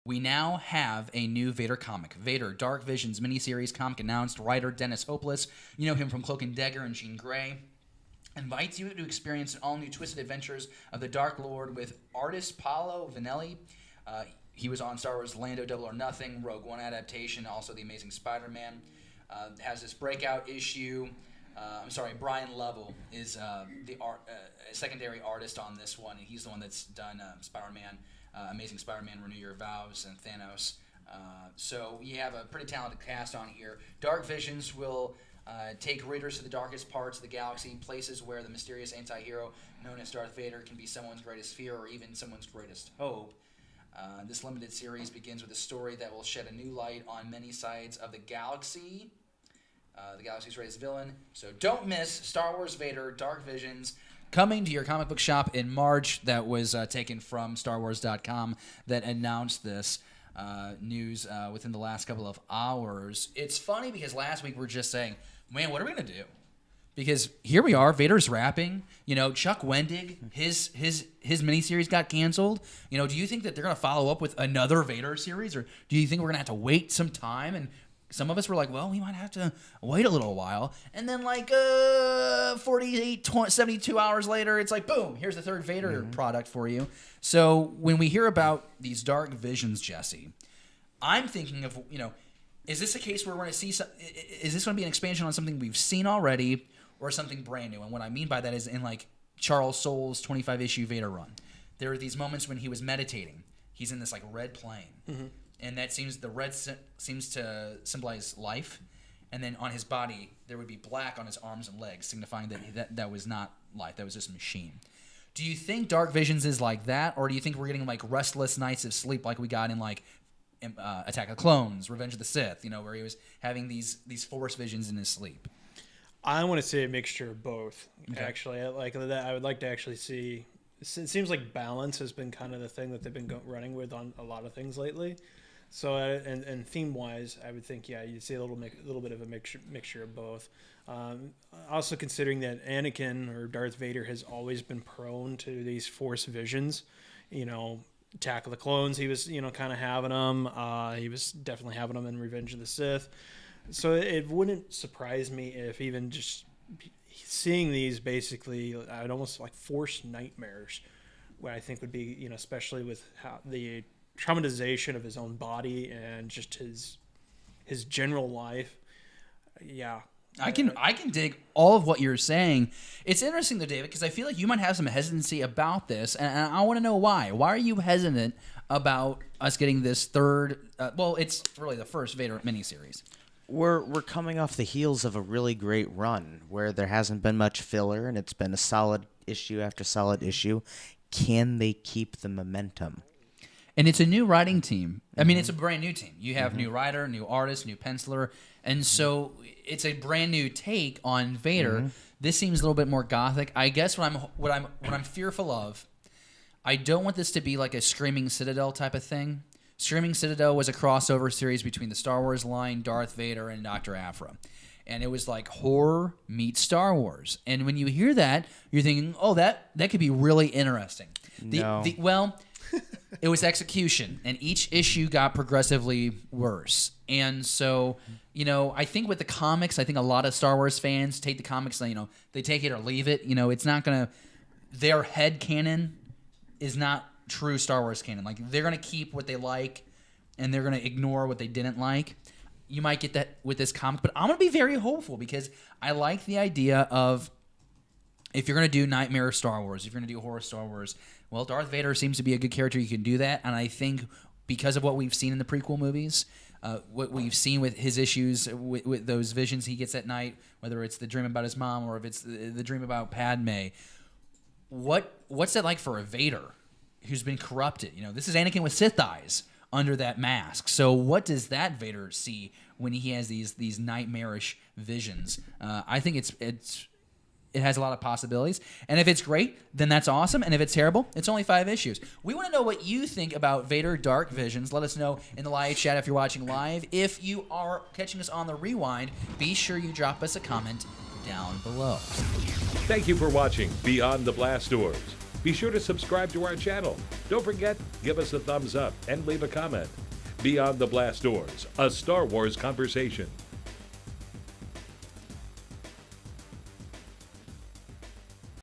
We now have a new Vader comic. Vader, Dark Visions miniseries comic announced. Writer Dennis Hopeless, you know him from Cloak and Dagger and Jean Grey, invites you to experience all-new twisted adventures of the Dark Lord with artist Paolo Villanelli. He was on Star Wars Lando Double or Nothing, Rogue One Adaptation, also The Amazing Spider-Man. Has this breakout issue. Brian Lovell is the secondary artist on this one. He's the one that's done Spider-Man, Amazing Spider-Man, Renew Your Vows, and Thanos. So you have a pretty talented cast on here. Dark Visions will take readers to the darkest parts of the galaxy, places where the mysterious anti-hero known as Darth Vader can be someone's greatest fear or even someone's greatest hope. This limited series begins with a story that will shed a new light on many sides of the galaxy. The galaxy's greatest villain. So don't miss Star Wars Vader, Dark Visions, coming to your comic book shop in March. That was taken from StarWars.com that announced this news within the last couple of hours. It's funny because last week we were just saying, man, what are we going to do? Because here we are, Vader's rapping. You know, Chuck Wendig, his miniseries got canceled. You know, do you think that they're going to follow up with another Vader series? Or do you think we're going to have to wait some time? And some of us were like, well, we might have to wait a little while. And then 72 hours later, it's like, boom, here's the third Vader product for you. So when we hear about these Dark Visions, Jesse, I'm thinking of, is this a case where we're going to see, is this going to be an expansion on something we've seen already or something brand new? And what I mean by that is in Charles Soule's 25-issue Vader run, there are these moments when he was meditating. He's in this red plane. Mm-hmm. And that the red seems to symbolize life. And then on his body, there would be black on his arms and legs, signifying that was not life. That was just a machine. Do you think Dark Visions is like that? Or do you think we're getting restless nights of sleep like we got in Attack of the Clones, Revenge of the Sith, where he was having these Force visions in his sleep? I want to say a mixture of both, okay. Actually. I would like to actually see... It seems like balance has been kind of the thing that they've been running with on a lot of things lately. So, and theme-wise, I would think, you'd see a little bit of a mixture of both. Also considering that Anakin, or Darth Vader, has always been prone to these Force visions. Attack of the Clones, he was, kind of having them. He was definitely having them in Revenge of the Sith. So it wouldn't surprise me if even just seeing these basically, I'd almost Force nightmares, what I think would be, especially with how the traumatization of his own body and just his general life. Yeah. I can dig all of what you're saying. It's interesting though, David, because I feel like you might have some hesitancy about this, and I want to know why. Why are you hesitant about us getting this third? It's really the first Vader miniseries. We're coming off the heels of a really great run where there hasn't been much filler, and it's been a solid issue after solid issue. Can they keep the momentum? And it's a new writing team. I mean, it's a brand new team. You have new writer, new artist, new penciler, and so it's a brand new take on Vader. This seems a little bit more gothic. I guess what I'm fearful of, I don't want this to be like a Screaming Citadel type of thing. Screaming Citadel was a crossover series between the Star Wars line, Darth Vader, and Dr. Aphra. And it was like horror meets Star Wars. And when you hear that, you're thinking, oh, that could be really interesting. It was execution, and each issue got progressively worse. And so, I think with the comics, I think a lot of Star Wars fans take the comics, they take it or leave it. It's not going to... Their head canon is not true Star Wars canon. They're going to keep what they like, and they're going to ignore what they didn't like. You might get that with this comic, but I'm going to be very hopeful because I like the idea of if you're going to do nightmare Star Wars, if you're going to do horror Star Wars, well, Darth Vader seems to be a good character. You can do that, and I think because of what we've seen in the prequel movies, what we've seen with his issues, with those visions he gets at night, whether it's the dream about his mom or if it's the dream about Padme, what's that like for a Vader who's been corrupted? This is Anakin with Sith eyes under that mask. So what does that Vader see when he has these nightmarish visions? I think it has a lot of possibilities. And if it's great, then that's awesome. And if it's terrible, it's only 5 issues. We want to know what you think about Vader Dark Visions. Let us know in the live chat if you're watching live. If you are catching us on the rewind, be sure you drop us a comment down below. Thank you for watching Beyond the Blast Doors. Be sure to subscribe to our channel. Don't forget, give us a thumbs up and leave a comment. Beyond the Blast Doors, a Star Wars conversation.